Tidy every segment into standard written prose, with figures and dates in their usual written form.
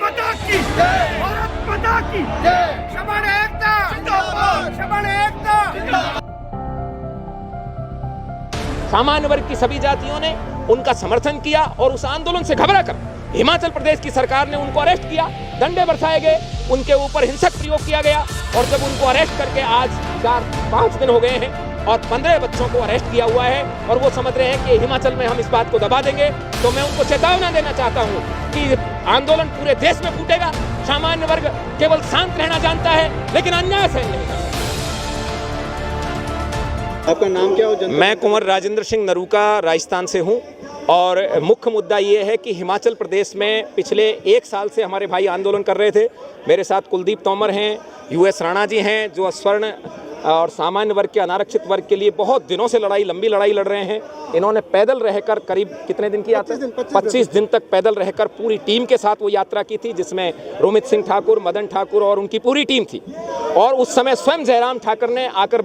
माता की जय, भारत माता की जय, शबान एकता जिंदाबाद, शबान एकता। सामान्य वर्ग की सभी जातियों ने उनका समर्थन किया और उस आंदोलन से घबराकर हिमाचल प्रदेश की सरकार ने उनको अरेस्ट किया, डंडे बरसाए गए, उनके ऊपर हिंसक प्रयोग किया गया और जब उनको अरेस्ट करके आज 4-5 दिन हो गए हैं और 15 बच्चों को अरेस्ट किया हुआ है और वो समझ रहे हैं कि हिमाचल में हम इस बात को दबा देंगे, तो मैं उनको चेतावनी देना चाहता हूँ कि आंदोलन पूरे देश में फूटेगा। सामान्य वर्ग केवल शांत रहना जानता है लेकिन अन्याय सहन नहीं करता। आपका नाम क्या हो? मैं कुंवर राजेंद्र सिंह नरूका राजस्थान से हूं और मुख्य मुद्दा ये है कि हिमाचल प्रदेश में पिछले 1 साल से हमारे भाई आंदोलन कर रहे थे। मेरे साथ कुलदीप तोमर हैं, यूएस राणा जी हैं जो स्वर्ण और सामान्य वर्ग के अनारक्षित वर्ग के लिए बहुत दिनों से लंबी लड़ाई लड़ रहे हैं। इन्होंने पैदल रहकर करीब कितने दिन की यात्रा? 25 दिन तक पैदल रहकर पूरी टीम के साथ वो यात्रा की थी, जिसमें रोमित सिंह ठाकुर, मदन ठाकुर और उनकी पूरी टीम थी। और उस समय स्वयं जयराम ठाकुर ने आकर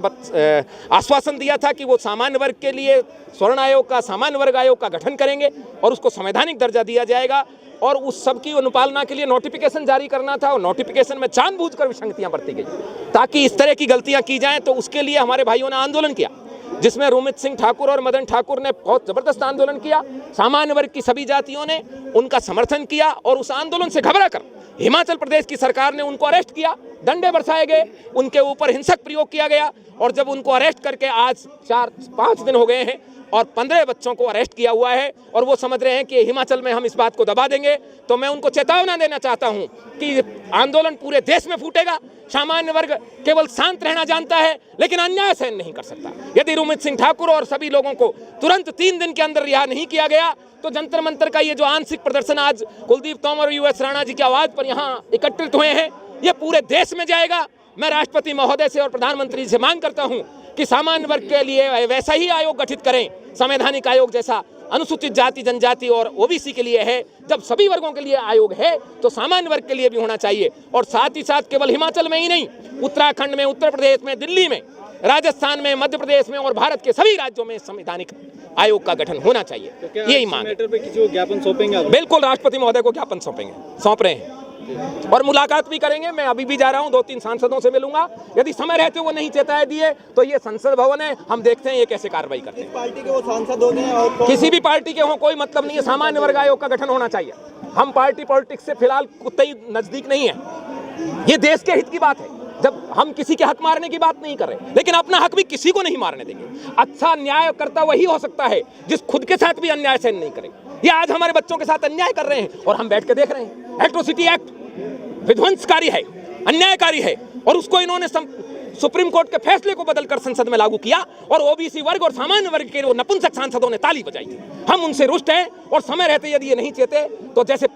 आश्वासन दिया था कि वो सामान्य वर्ग के लिए स्वर्ण आयोग का, सामान्य वर्ग आयोग का गठन करेंगे और उसको संवैधानिक दर्जा दिया जाएगा और उस सब की अनुपालना के लिए नोटिफिकेशन जारी करना था और नोटिफिकेशन में जानबूझकर विसंगतियां बरती गई ताकि इस तरह की गलतियां की जाएं। तो उसके लिए हमारे भाइयों ने आंदोलन किया, जिसमें रोमित सिंह ठाकुर और मदन ठाकुर ने बहुत जबरदस्त आंदोलन किया। सामान्य वर्ग की सभी जातियों ने उनका समर्थन किया और उस आंदोलन से घबराकर हिमाचल प्रदेश की सरकार ने उनको अरेस्ट किया, डंडे बरसाए गए, उनके ऊपर हिंसक प्रयोग किया गया और जब उनको अरेस्ट करके आज 4-5 दिन हो गए हैं और 15 बच्चों को अरेस्ट किया हुआ है और वो समझ रहे हैं कि हिमाचल में हम इस बात को दबा देंगे, तो मैं उनको चेतावनी देना चाहता हूं कि आंदोलन पूरे देश में फूटेगा। सामान्य वर्ग केवल शांत रहना जानता है लेकिन अन्याय सहन नहीं कर सकता। यदि रोमित सिंह ठाकुर और सभी लोगों को तुरंत 3 दिन के अंदर रिहा नहीं किया गया तो जंतर मंतर का ये जो आंशिक प्रदर्शन आज कुलदीप तोमर और यूएस राणा जी की आवाज पर यहाँ एकत्रित हुए हैं, ये पूरे देश में जाएगा। मैं राष्ट्रपति महोदय से और प्रधानमंत्री से मांग करता हूं कि सामान्य वर्ग के लिए वैसा ही आयोग गठित करें, संवैधानिक आयोग जैसा अनुसूचित जाति जनजाति और ओबीसी के लिए है। जब सभी वर्गों के लिए आयोग है तो सामान्य वर्ग के लिए भी होना चाहिए और साथ ही साथ केवल हिमाचल में ही नहीं, उत्तराखंड में, उत्तर प्रदेश में, दिल्ली में, राजस्थान में, मध्य प्रदेश में और भारत के सभी राज्यों में संवैधानिक आयोग का गठन होना चाहिए। तो यही मांग मैटर पे किसी को ज्ञापन सौंपेंगे? बिल्कुल, राष्ट्रपति महोदय को ज्ञापन सौंप रहे हैं और मुलाकात भी करेंगे। मैं अभी भी जा रहा हूं, 2-3 सांसदों से मिलूंगा। यदि समय रहते वो नहीं चेताए दिए तो ये संसद भवन है, हम देखते हैं ये कैसे कार्रवाई करते हैं। पार्टी के वो सांसद होंगे और किसी भी पार्टी के हों, कोई मतलब नहीं है। सामान्य वर्ग आयोग का गठन होना चाहिए। हम पार्टी पॉलिटिक्स से फिलहाल उतना ही नजदीक नहीं है। ये देश के हित की बात है। जब हम किसी के हक मारने की बात नहीं कर रहे, लेकिन अपना हक भी किसी को नहीं मारने देंगे। अच्छा न्याय करता वही हो सकता है जिस खुद के साथ भी अन्याय सहन नहीं करे। ये आज हमारे बच्चों के साथ अन्याय कर रहे हैं और हम बैठ के देख रहे हैं। एट्रोसिटी एक्ट विध्वंसकारी है, अन्यायकारी है और उसको इन्होंने सुप्रीम कोर्ट के फैसले को बदलकर संसद में लागू किया और ओबीसी वर्ग और सामान्य वर्ग के नपुंसक सांसदों ने ताली बजाई थी। हम उनसे रुष्ट हैं और समय रहते यदि ये नहीं चेते तो जैसे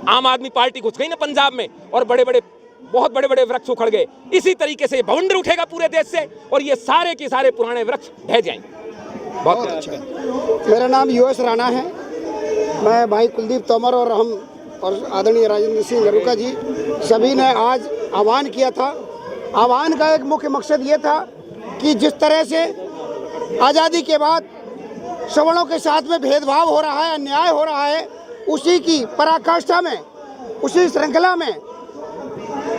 आम आदमी पार्टी घुस गई ना पंजाब में और बहुत बड़े बड़े वृक्ष उखड़ गए, इसी तरीके से बवंडर उठेगा पूरे देश से और ये सारे के सारे पुराने वृक्ष ढह जाएंगे। बहुत अच्छा। मेरा नाम यूएस राणा है। मैं भाई कुलदीप तोमर और हम और आदरणीय राजेंद्र सिंह नरूका जी सभी ने आज आह्वान किया था। आह्वान का एक मुख्य मकसद ये था कि जिस तरह से आज़ादी के बाद सवर्णों के साथ में भेदभाव हो रहा है, अन्याय हो रहा है, उसी की पराकाष्ठा में, उसी श्रृंखला में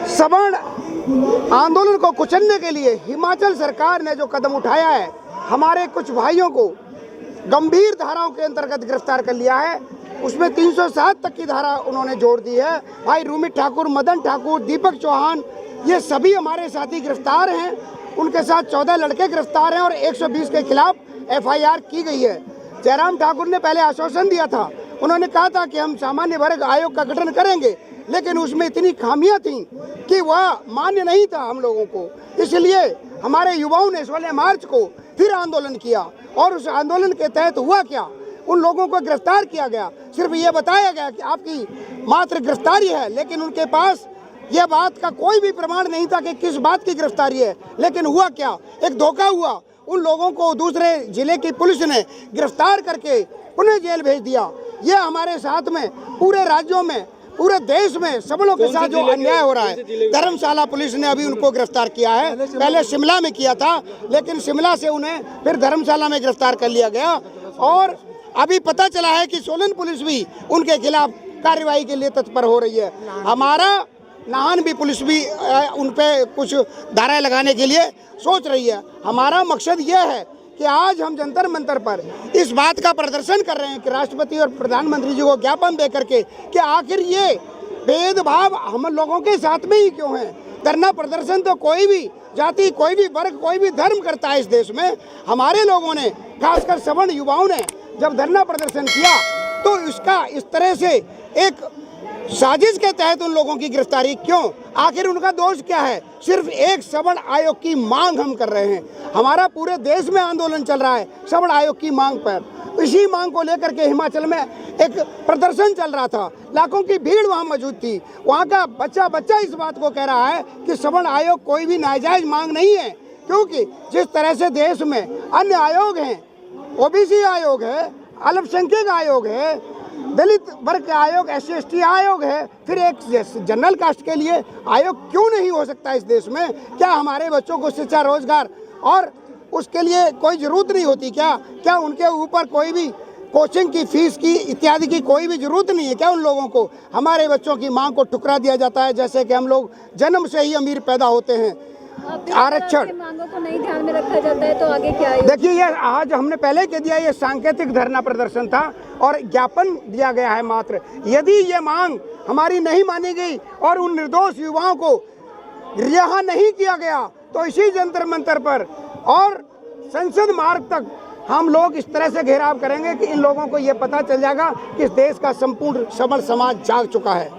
सवर्ण आंदोलन को कुचलने के लिए हिमाचल सरकार ने जो कदम उठाया है, हमारे कुछ भाइयों को गंभीर धाराओं के अंतर्गत गिरफ्तार कर लिया है। उसमें 307 तक की धारा उन्होंने जोड़ दी है। भाई रोमित ठाकुर, मदन ठाकुर, दीपक चौहान, ये सभी हमारे साथी गिरफ्तार हैं। उनके साथ 14 लड़के गिरफ्तार हैं और 120 के खिलाफ FIR की गई है। जयराम ठाकुर ने पहले आश्वासन दिया था, उन्होंने कहा था कि हम सामान्य वर्ग आयोग का गठन करेंगे, लेकिन उसमें इतनी खामियां थीं कि वह मान्य नहीं था हम लोगों को। इसलिए हमारे युवाओं ने 16 मार्च को फिर आंदोलन किया और उस आंदोलन के तहत हुआ क्या, उन लोगों को गिरफ्तार किया गया। सिर्फ ये बताया गया कि आपकी मात्र गिरफ्तारी है, लेकिन उनके पास यह बात का कोई भी प्रमाण नहीं था कि किस बात की गिरफ्तारी है। लेकिन हुआ क्या, एक धोखा हुआ। उन लोगों को दूसरे जिले की पुलिस ने गिरफ्तार करके पुनः जेल भेज दिया। ये हमारे साथ में पूरे राज्यों में, पूरे देश में सबलों के साथ जो अन्याय हो रहा है। धर्मशाला पुलिस ने अभी उनको गिरफ्तार किया है, पहले शिमला में किया था, लेकिन शिमला से उन्हें फिर धर्मशाला में गिरफ्तार कर लिया गया। और अभी पता चला है कि सोलन पुलिस भी उनके खिलाफ कार्रवाई के लिए तत्पर हो रही है। हमारा नाहन भी पुलिस भी उन पे कुछ धाराएं लगाने के लिए सोच रही है। हमारा मकसद यह है कि आज हम जंतर मंतर पर इस बात का प्रदर्शन कर रहे हैं कि राष्ट्रपति और प्रधानमंत्री जी को ज्ञापन दे करके कि आखिर ये भेदभाव हम लोगों के साथ में ही क्यों है। धरना प्रदर्शन तो कोई भी जाति, कोई भी वर्ग, कोई भी धर्म करता है इस देश में। हमारे लोगों ने, खासकर सवर्ण युवाओं ने जब धरना प्रदर्शन किया तो इसका इस तरह से एक साजिश के तहत उन लोगों की गिरफ्तारी क्यों? आखिर उनका दोष क्या है? सिर्फ एक सवर्ण आयोग की मांग हम कर रहे हैं। हमारा पूरे देश में आंदोलन चल रहा है सवर्ण आयोग की मांग पर। इसी मांग को लेकर के हिमाचल में एक प्रदर्शन चल रहा था, लाखों की भीड़ वहां मौजूद थी। वहां का बच्चा इस बात को कह रहा है कि सवर्ण आयोग कोई भी नाजायज मांग नहीं है, क्योंकि जिस तरह से देश में अन्य आयोग हैं, ओबीसी आयोग है, अल्पसंख्यक आयोग है, दलित वर्ग के आयोग, SC/ST आयोग है, फिर एक जनरल कास्ट के लिए आयोग क्यों नहीं हो सकता इस देश में? क्या हमारे बच्चों को शिक्षा, रोजगार और उसके लिए कोई जरूरत नहीं होती क्या? क्या उनके ऊपर कोई भी कोचिंग की फीस की इत्यादि की कोई भी जरूरत नहीं है क्या? उन लोगों को हमारे बच्चों की मांग को ठुकरा दिया जाता है, जैसे कि हम लोग जन्म से ही अमीर पैदा होते हैं। आरक्षण मांगों को नहीं ध्यान में रखा जाता है तो आगे क्या है? देखिए, ये आज हमने पहले कह दिया, ये सांकेतिक धरना प्रदर्शन था और ज्ञापन दिया गया है मात्र। यदि ये मांग हमारी नहीं मानी गई और उन निर्दोष युवाओं को रिहा नहीं किया गया तो इसी जंतर मंतर पर और संसद मार्ग तक हम लोग इस तरह से घेराव करेंगे कि इन लोगों को ये पता चल जाएगा कि इस देश का संपूर्ण सवर्ण समाज जाग चुका है।